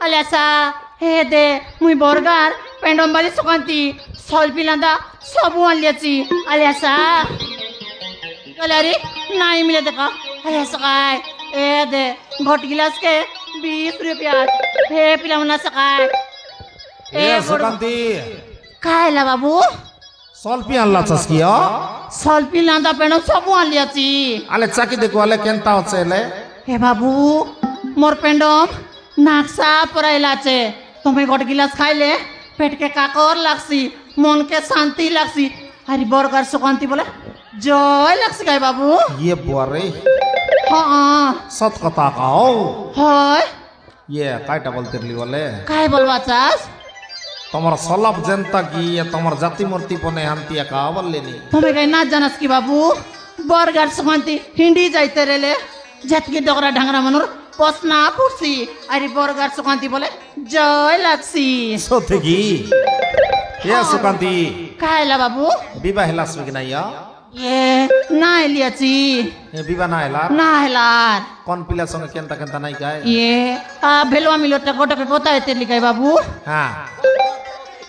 Alasa, hede, muy borgar, pendom bali sukanti, sol pilanda, sabu aliaci, alasa. Kalari, nahi mila deka, alasa kai, hede, got gilas ke, 20 rupiah, he pilamana sakai. Iya sukanti. Kai la babu? Sol pianla chaskiya. Sol pilanda pendom sabu aliaci. Ale chaki dekho ale kenta hoche le. He babu, mor pendom. नाक्सा पराइला चे तुम्हें गोट गिलास खाइले पेट के काकर लागसी मन के शांति लागसी हरी burger सुकांती बोले जय लागसी काय बाबू ये बुआरे हाँ सत कथा काओ हाय ये कायटा बोलते रही बोले काय बोलवा चास तुम्हारा सलाब जनता की या तुम्हारा जाति मूर्ति पने हंतिया का बोले नहीं तुम्हें कहीं ना जानस की बाबू बरगर सुकांती हिंदी जाइते रेले जत की डोगरा ढंगरा मनोर पसना पुरसी अरे बरगर सुकांती बोले जय लागसी सोतेगी ये सुकांती काय ला बाबू विवाह हिला सुगी नहीं या ये ना लियाची ये विवाह ना हिला ना हिलार कौन पिला संग केंता केंता नहीं गाय ये भेलवा मिलो टकोटा के कोता है तेरी काय बाबू हाँ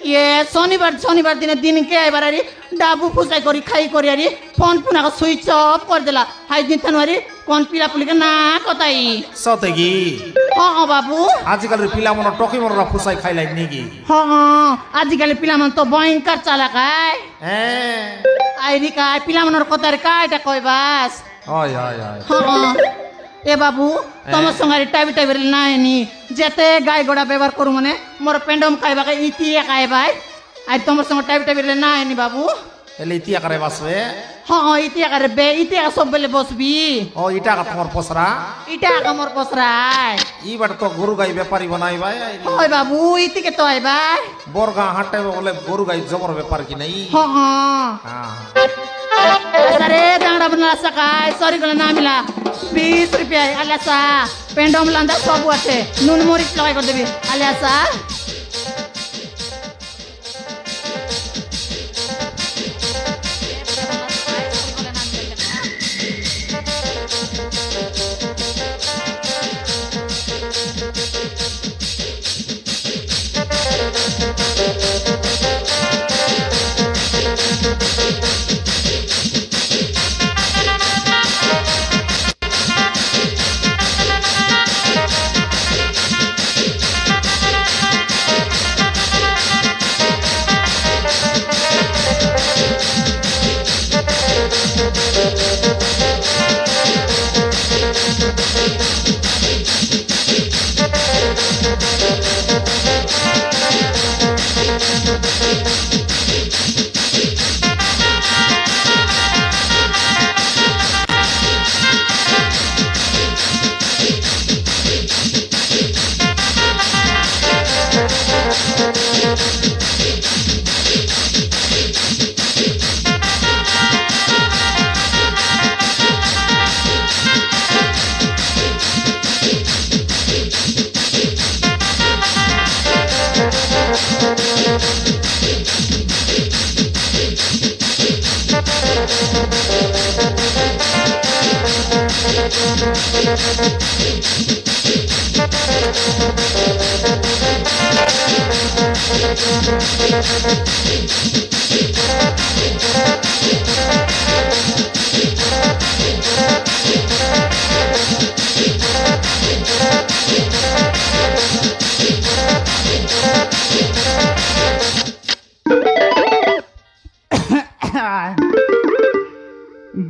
ये शनिवार दिन के आए बारी डाबू फुसाई करी खाई करी अरे फोन पुना का स्विच ऑफ कर देला हाई दिन तनवारी कौन पिला पुली का ना कोताई सोतेगी हाँ बाबू आजकल पिला मनो टोकी मनो फुसाई खाई लाइक नहीं की हाँ आजकल पिला मन तो भयंकर चाला काय आईरी काय पिला मनोर कोतारी काय टा कोई बास ओय ओय ओय हाँ ए बाबू तुम संगारी टाइबी टाइबी नाय नी जेते गाय गोड़ा व्यवहार करू मने मोर पेंडम खाइबा के इतिया खाइ भाई आज तुम संग टाइबी टाइबी नाय नी बाबू एले इतिया करे बसवे हाँ इतिया करे बे इतिया का सब बेले बसबी ओ इटा का तुम्हार पोसरा इटा का मोर पोसराय ई बट तो गुरु गाय व्यापारी बनाई भाई ओय बाबू इति के तो आइ भाई बोरगा हाटे में बोले गुरु गाय जबर व्यापार की नहीं हाँ हाँ हाँ अरे दांगड़ा बना सकाय सॉरी गला ना मिला 20 रुपया आल्यासा पेंडम लांदा सब आछे नुन मरिच लगाई कर देबी आल्यासा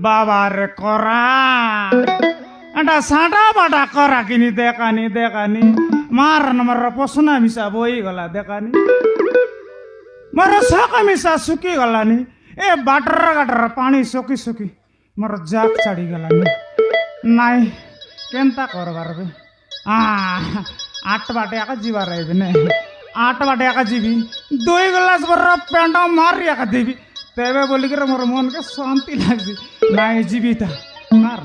বাবার করা এটা সাঁটা বাটা করা কিনি দেখানি মার আমার পছনা মিশা বই গলা দেখানি ମୋର ସକ ମିଶା ଶୁଖି ଗଲାନି ଏ ବାଟର ଗାଟର ପାଣି ଶୁଖି ଶୁଖି ମୋର ଜାକ୍ ଛାଡ଼ିଗଲାନି ନାଇଁ କେନ୍ତା କରବାର ବେ ଆଠ ବାଟେ ଆକା ଯିବାର ଏବେ ନାଇଁ 8 ବାଟେ ଆକା ଯିବି 2 ଗ୍ଲାସ ବର ପେଣ୍ଡ ମାରି ଆକା ଦେବି ତେବେ ବୋଲିକରି ମୋର ମନକେ ଶାନ୍ତି ଲାଗୁଛି ନାଇଁ ଯିବି ତା ମାର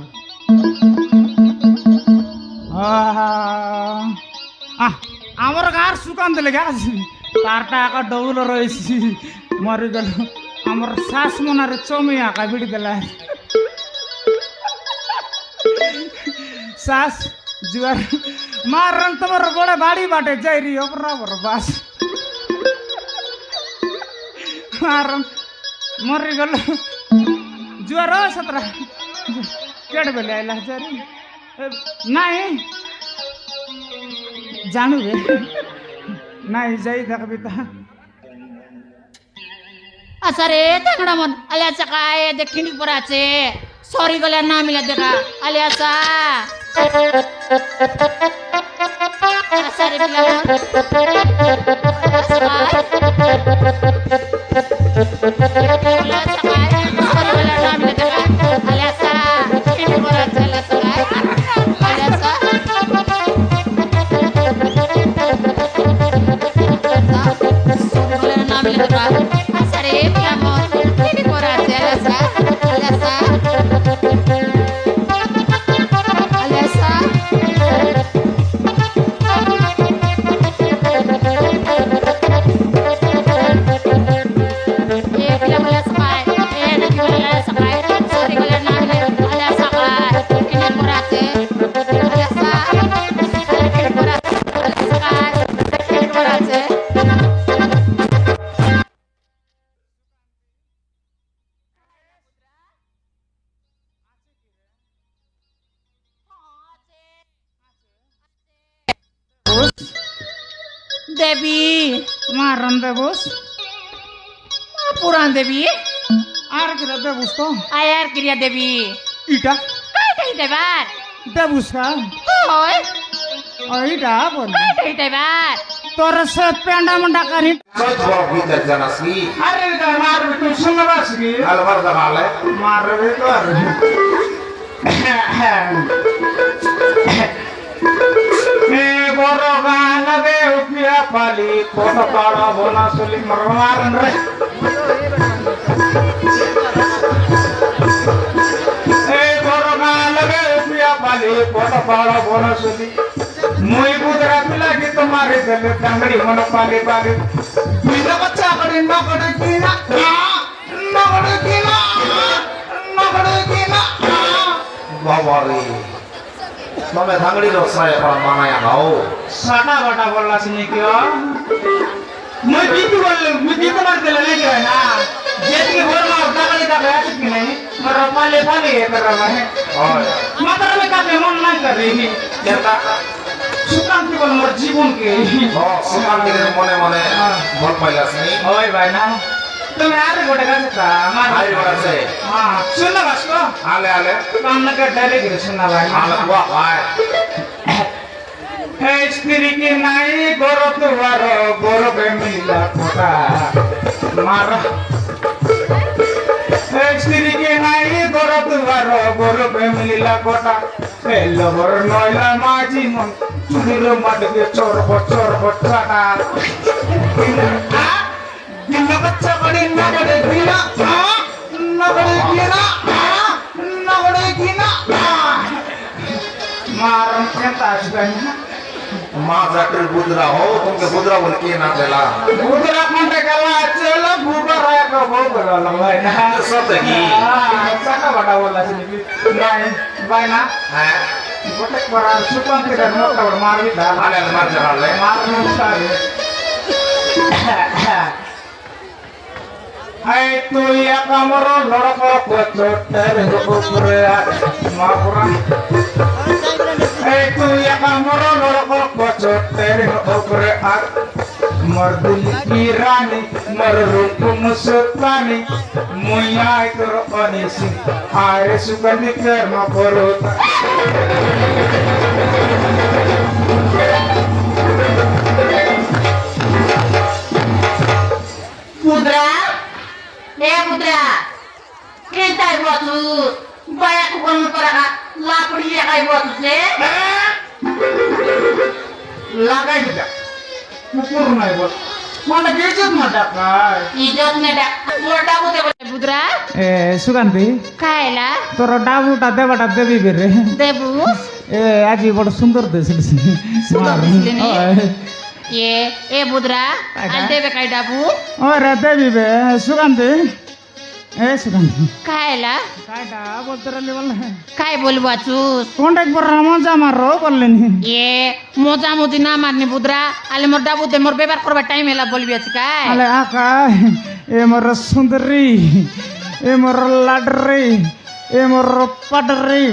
আমার গাঁর সুকান্ত লেগে আছি তারটা একা ডৌল রয়েছি মরি গেল আমার শ্বাস মনারে চমি আঁকা বিড়ি দেলা শ্বাস জুয়ার মার তোমার বড় বাড়ি বাটে যাই রি অপরাবর বাস মার মরি গেল জুয়ার সতরা কেড় বেলে আইলা যারি নাই জানু রে নাই যাই দেখবি তা আচ্ছা রে তাংড়া মন আলে আচ্ছা কায় দেখিনি পর আছে সরি গলে না মিলে দেখা আলে আচ্ছা আচ্ছা রে পিলা মন আচ্ছা কায় সরি গলে না মিলে দেখা আলে আচ্ছা দেখিনি পর আছে আলে আচ্ছা আলে আচ্ছা সরি গলে না মিলে দেখা Sare, mi amor, tiene coraje, Alessa, Alessa, Alessa. Bila boleh sakai, nanti boleh sakai. Sorry boleh nanti ada sakai. Ini coraje, Alessa, ini coraje, Alessa, ini coraje. দেবী মারন দেবস পুরান দেবী আর কি দেবস তো আয়ার ক্রিয়া দেবী ইটা কাইটাই দেবার দেবস কা ওই ইটা বল কাইটাই দেবার তোর সে পেন্ডা মন্ডা করি সহজ বড় ভিতর জানাসি আরে মার তুই শুনবাস কি আলবার জানালে মারবে তো আর এ বড় গান রে উপিয়া পালি কোন পাড় বনা সলি মারন রে এ বড় গান রে উপিয়া পালি কোন পাড় বনা সলি মুই বুদরা পিলা কি তোমারে দেলে ডাঙ্গড়ি মন পালি পালি বিনা বাচ্চা করে নগড়ে কিনা নগড়ে কিনা নগড়ে কিনা বাবারে তুমি ধাঙ্গড়ি রসায় পড়া মানায়া গাও সাটা বাটা বললা শুনি কি মই বিতু বললে বিতু তোমার দিলে নাই কি না যেদিকে ঘর মা ডাকালি কা আছে কি নাই মর পালে পালে এতরা হয় হয় মাতার মে কাপে মন নাই করে নি কেতা সুকান্ত বল মোর জীবন কে সুকান্তের মনে মনে ভল পাইলাসনি ওই ভাই না তুমি আরে গোটে কাছে তা আমার আই বড়াছে হ্যাঁ শুননা বাসকো আলে আলে কান্না কে ডালে গিরে শুননা ভাই আলে ওয়া ভাই হে স্ত্রী কি নাই গর তোমার গরবে মিলা কোটা মার হে স্ত্রী কি নাই গর তোমার গরবে মিলা কোটা হে লবর নয়লা মাঝি মন চুরির মাঠকে চোর ছাটা দিন বাচ্চা করে নগরে কিনা নগরে কিনা নগরে কিনা মারন কেতা আসবে না মা জাতির বুদরা হো তোমাকে বুদরা বলে কে না দেলা বুদরা কোনটা গেলা চলো বুবরা এক বুবরা লয় না সতে কি সাকা বড় বলা শুনি নাই ভাই না হ্যাঁ গোটে করার সুকান্ত কে মোটা বড় মারবি দা আলে আলে মার জানালে মারনো সারে আই তুই একামর লড়ক কচটের উপরে মাপুরা এই তুই একামর লড়ক কচটের উপরে আর মর্দিল কি রানী মর রূপ মুসতানি মুয়াই তোর অনিসি আয় সুগন্ধি কর্ম করো Pudra, Pudra, kita buat tu, banyak bukan para lapor dia kayak buat tu sih. লাগাই দিটা কুকুর নাই বল মানে গেজত মাটাকায় Hijau neda, murda buat apa? Pudra, এ সুগান্ধি kaila, তোর ডাবুটা দেবাটা দেবি বেরে debu, ए आज बड़ सुंदर दिसली सुंदर दिसली नी? ए बुद्रा कायदा? आज देवे काय डाबू अरे देवी बे सुगंधी ए सुगंधी खायला काय डा बोलते रली बोल काय बोलू वाचूस कॉन्टॅक्ट पर मजा मारो बोलले नी ए मोजा मोदी ना मारनी बुद्रा आले मोर डाबू दे मोर बेबार करबा टाइम एला बोलबी আছে काय अले आका ए मोर सुंदरी ए मोर लाडरी ए मोर पडरी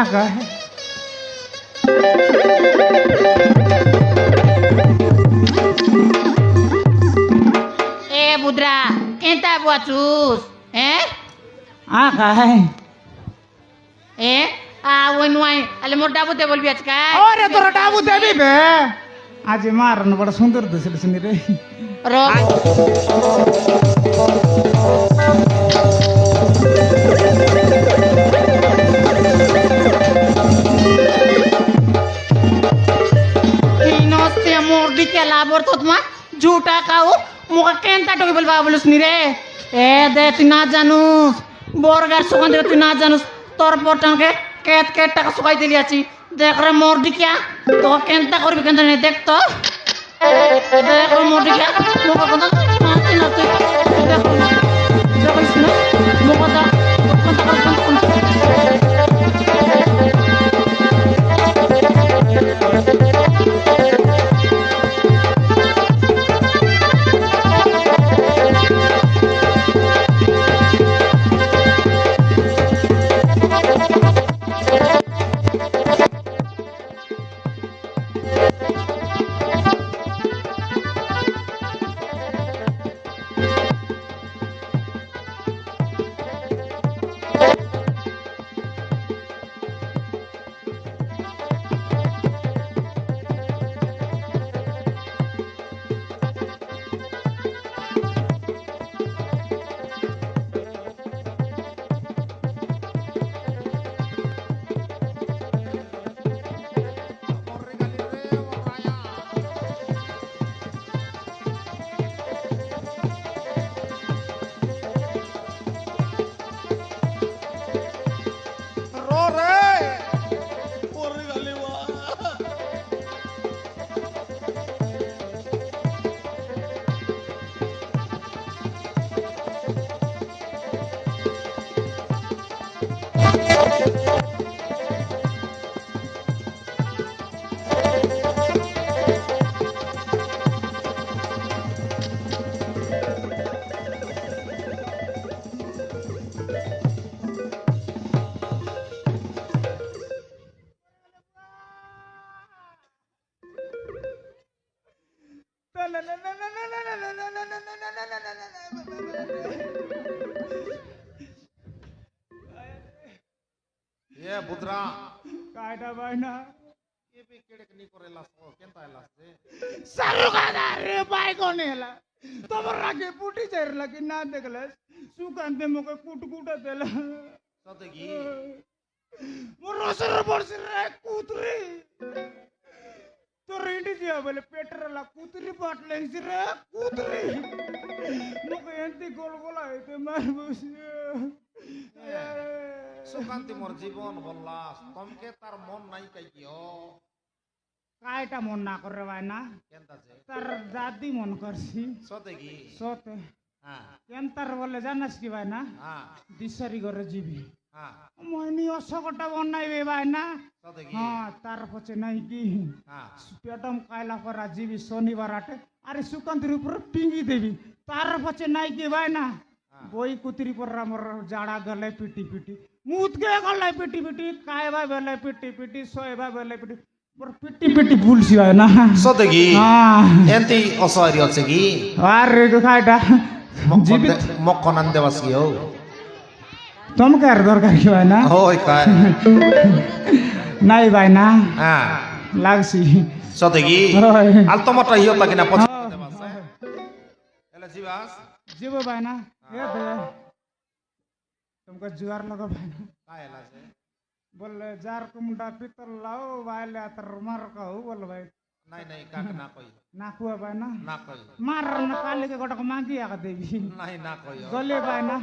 आका ए बुद्रा केंता वाचूस आका ए आ वन वाई आले मोर डाबू दे बोलबी আছে काय अरे तोरा डाबू देवी बे आज मारन बड़ा सुंदर दिसली सुनी रे रो नमस्ते मोर दिके लाबर तो तुम झूठा खाओ मुका केंता टोके बोलबा बोलुस नी रे ए दे तू ना जानूस बोरगार सुगंध तू ना जानूस तोर पोटन के केत केत टाका सुकाई दिली आची देख रे मोर दिकिया तो केंता करबी केंता ने देख तो देख रे मोर दिकिया मुका कोन नाची नाची देख सुनो मुका दा कोन ये बुद्रा कायटा भाई ना ये भी केड़े नी करेला सो केंता एला से सरुगादा रे भाई कोन हेला तमर रागे पुटी चेर लगी ना देखलस सुकांते मोके कुट कुट देला सतेगी मोर रसर बरस रे कुतरी तो रेंडी दिया बोले पेट्रोला कुतरी पाटले रे कुतरी मोके एंती गोल गोला हेते मार बस सुकांती मोर जीवन बल्लास तमके तार मन নাই কাই কিও कायटा मन ना कर रे भाई ना केंता जे तार दादी मन करसी सतेगी सोते हां केंतार बोले जानस की भाई ना हां दिसरी करे जीबी हां মনি অশোকটা বনাইবে ভাই না सतेगी হ্যাঁ তার পছে নাই কি हां পেটম কায়লা করা জিবি শনিবার আটে আরে সুকান্তির উপর টিঙ্গি দেবি তার পছে নাই কি ভাই না বই কুতিরি পর আমার জাড়া গলে পিটি পিটি মুত গে গলে পিটি পিটি কায়বা বেলে পিটি পিটি সোয়বা বেলে পিটি পর পিটি পিটি ভুলছি ভাই না सतेगी হ্যাঁ एंती असहाय আছে কি আরে খাইটা জীবিত মক্কনান দেবাস কি হো তোমাকে আর দরকার কি ভাই না ওই কায় নাই ভাই না হ্যাঁ লাগছি सतेगी হয় আলতমটা হিও তাকি না পছ দেবাস এলা জিবাস जीव भाई ना ये दे तुमको जुआर लगा भाई ना काय एला से बोले जार कुमुंडा पितल लाओ वाले तर मार का हो बोल भाई নাই নাই কাক না কই ना कुआ भाई ना না কই मार न काले के गोटक मांगी आ देवी নাই না কই गले भाई ना